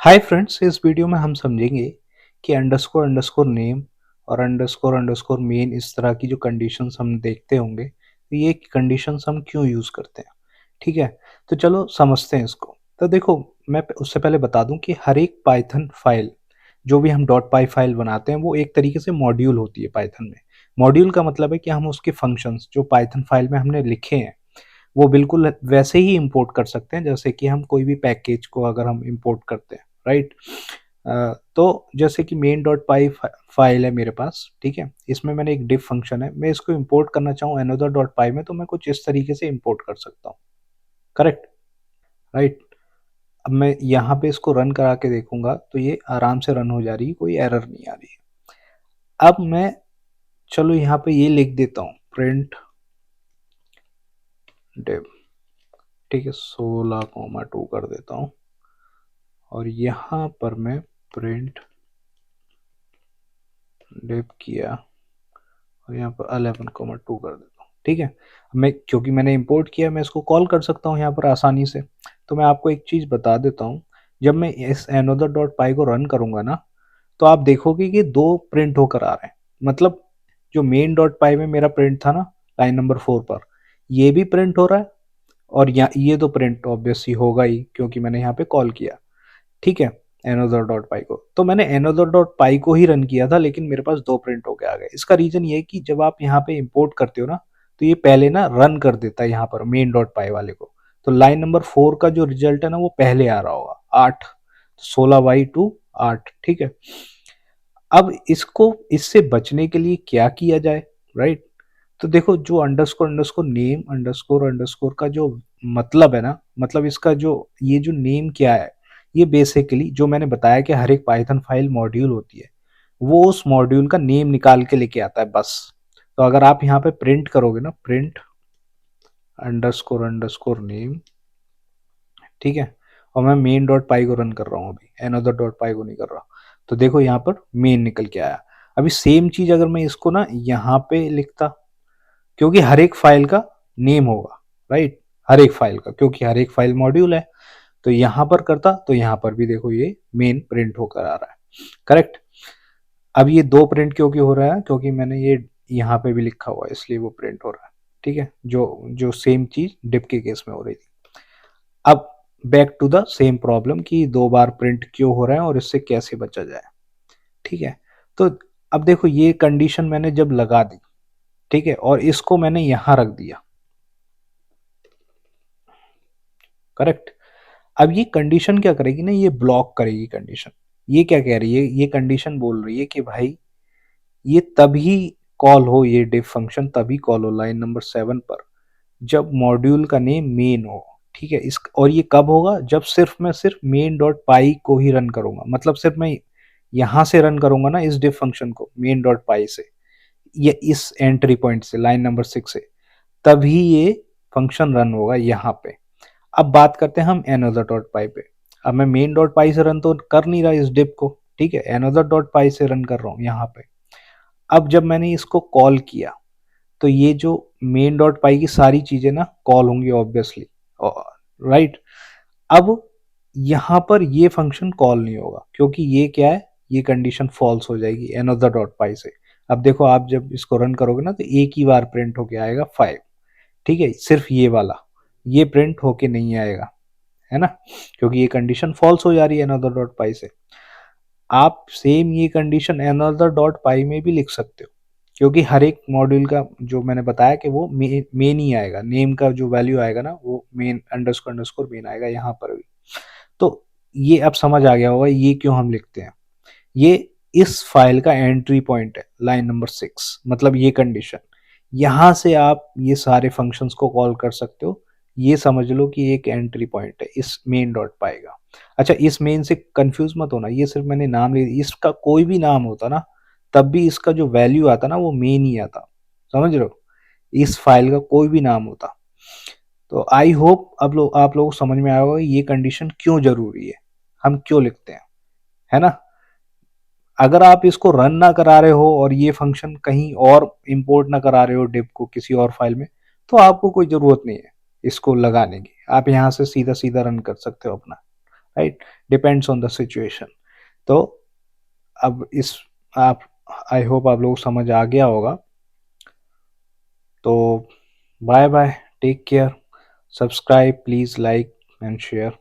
Hi friends, इस video में हम समझेंगे कि अंडरस्कोर अंडरस्कोर नेम और अंडरस्कोर अंडरस्कोर मेन इस तरह की जो कंडीशंस हम देखते होंगे, तो ये कंडीशंस हम क्यों यूज़ करते हैं। ठीक है, तो चलो समझते हैं इसको। तो देखो, मैं उससे पहले बता दूं कि हर एक पाइथन फाइल, जो भी हम डॉट पाई फाइल बनाते हैं, वो एक तरीके से मॉड्यूल होती है पाइथन में। मॉड्यूल का मतलब है कि हम उसके फंक्शंस जो पाइथन फाइल में हमने लिखे हैं, वो बिल्कुल वैसे ही इंपोर्ट कर सकते हैं जैसे कि हम कोई भी पैकेज को अगर हम इंपोर्ट करते हैं, राइट। तो जैसे कि मेन डॉट पाई फाइल है मेरे पास, ठीक है। इसमें मैंने एक डिफ फंक्शन है, मैं इसको इंपोर्ट करना चाहूँ अनदर डॉट पाई में, तो मैं कुछ इस तरीके से इंपोर्ट कर सकता हूँ। Correct, right. अब मैं यहाँ पे इसको रन करा के देखूंगा तो ये आराम से रन हो जा रही है, कोई एरर नहीं आ रही है। अब मैं, चलो यहाँ पे ये लिख देता हूँ, प्रिंट डिव, ठीक है, 16,2 कर देता हूँ। और यहाँ पर मैं प्रिंट डिव किया और यहाँ पर 11,2 कर देता हूँ, ठीक है। मैं, क्योंकि मैंने इंपोर्ट किया, मैं इसको कॉल कर सकता हूँ यहाँ पर आसानी से। तो मैं आपको एक चीज़ बता देता हूँ, जब मैं इस एनोदर डॉट पाई को रन करूंगा ना, तो आप देखोगे कि दो प्रिंट होकर आ रहे हैं। मतलब जो मेन डॉट पाई में मेरा प्रिंट था ना, लाइन नंबर 4 पर, ये भी प्रिंट हो रहा है। और ये तो प्रिंट ऑब्वियस ही होगा ही, क्योंकि मैंने यहाँ पे कॉल किया, ठीक है, एनोदर डॉट पाई को। तो मैंने एनोदर डॉट पाई को ही रन किया था, लेकिन मेरे पास दो प्रिंट होके आ गए। इसका रीजन ये है कि जब आप यहाँ पे इंपोर्ट करते हो ना, तो ये पहले ना रन कर देता है यहाँ पर मेन डॉट पाई वाले को। तो लाइन नंबर 4 का जो रिजल्ट है ना, वो पहले आ रहा होगा 8, 16/2 8, ठीक है। अब इसको, इससे बचने के लिए क्या किया जाए, राइट। तो देखो, जो underscore underscore name underscore underscore का जो मतलब है ना, मतलब इसका जो, ये जो नेम क्या है, ये बेसिकली जो मैंने बताया कि हर एक पाइथन फाइल मॉड्यूल होती है, वो उस मॉड्यूल का नेम निकाल के लेके आता है बस। तो अगर आप यहाँ पे प्रिंट करोगे ना, प्रिंट अंडरस्कोर अंडरस्कोर नेम, ठीक है, और मैं मेन डॉट पाई को रन कर रहा हूँ, अभी एनदर डॉट पाई को नहीं कर रहा, तो देखो यहाँ पर मेन निकल के आया। अभी सेम चीज अगर मैं इसको ना यहाँ पे लिखता, क्योंकि हर एक फाइल का नेम होगा, राइट, हर एक फाइल का, क्योंकि हर एक फाइल मॉड्यूल है। तो यहां पर करता, तो यहां पर भी देखो ये मेन प्रिंट होकर आ रहा है, करेक्ट। अब ये दो प्रिंट क्योंकि हो रहा है, क्योंकि मैंने ये यहाँ पे भी लिखा हुआ है, इसलिए वो प्रिंट हो रहा है, ठीक है। जो जो सेम चीज डिप के केस में हो रही थी। अब back to the same problem कि दो बार प्रिंट क्यों हो रहा है और इससे कैसे बचा जाए, ठीक है। तो अब देखो, ये कंडीशन मैंने जब लगा दी, ठीक है, और इसको मैंने यहां रख दिया, करेक्ट। अब ये कंडीशन क्या करेगी ना, ये ब्लॉक करेगी कंडीशन। ये क्या कह रही है, ये कंडीशन बोल रही है कि भाई, ये तभी कॉल हो, ये डिफ फंक्शन तभी कॉल हो लाइन नंबर 7 पर, जब मॉड्यूल का नेम मेन हो, ठीक है। इस, और ये कब होगा, जब सिर्फ मैं सिर्फ मेन डॉट पाई को ही रन करूंगा। मतलब सिर्फ मैं यहां से रन करूंगा ना इस डिफ फंक्शन को, मेन डॉट पाई से, ये इस एंट्री पॉइंट से, लाइन नंबर 6 से, तभी ये फंक्शन रन होगा यहाँ पे। अब बात करते हैं हम एनोदर डॉट पाई पे। अब मैं मेन डॉट पाई से रन तो कर नहीं रहा इस डिप को, ठीक है, एनोदर डॉट पाई से रन कर रहा हूँ यहाँ पे। अब जब मैंने इसको कॉल किया, तो ये जो मेन डॉट पाई की सारी चीजें ना कॉल होंगी ऑब्वियसली, राइट। अब यहाँ पर ये फंक्शन कॉल नहीं होगा, क्योंकि ये क्या है, ये कंडीशन फॉल्स हो जाएगी एनोदर डॉट पाई से। अब देखो, आप जब इसको रन करोगे ना, तो एक ही बार प्रिंट होके आएगा 5, ठीक है, सिर्फ ये वाला, ये प्रिंट होके नहीं आएगा, है ना, क्योंकि ये कंडीशन फॉल्स हो जा रही है अनदर डॉट पाई से। आप सेम ये कंडीशन अनदर डॉट पाई में भी लिख सकते हो, क्योंकि हर एक मॉड्यूल का जो मैंने बताया कि वो मेन ही आएगा, नेम का जो वैल्यू आएगा ना, वो मेन अंडरस्कोर अंडरस्कोर मेन आएगा यहाँ पर भी। तो ये अब समझ आ गया होगा ये क्यों हम लिखते हैं। ये इस फाइल का एंट्री पॉइंट है, लाइन नंबर 6, मतलब ये कंडीशन, यहां से आप ये सारे फंक्शंस को कॉल कर सकते हो। ये समझ लो कि एक एंट्री पॉइंट है इस मेन डॉट पाएगा। अच्छा, इस मेन से कंफ्यूज मत होना, ये सिर्फ मैंने नाम ले, इसका कोई भी नाम होता ना, तब भी इसका जो वैल्यू आता ना, वो मेन ही आता, समझ रहे हो, इस फाइल का कोई भी नाम होता। तो आई होप अब आप लोग समझ में आया होगा ये कंडीशन क्यों जरूरी है, हम क्यों लिखते हैं, है ना। अगर आप इसको रन ना करा रहे हो और ये फंक्शन कहीं और इंपोर्ट ना करा रहे हो डिप को किसी और फाइल में, तो आपको कोई जरूरत नहीं है इसको लगाने की, आप यहाँ से सीधा सीधा रन कर सकते हो अपना, right. Depends on the situation. तो अब इस आप आई होप आप लोग समझ आ गया होगा। तो bye bye, take care, subscribe please, like and share.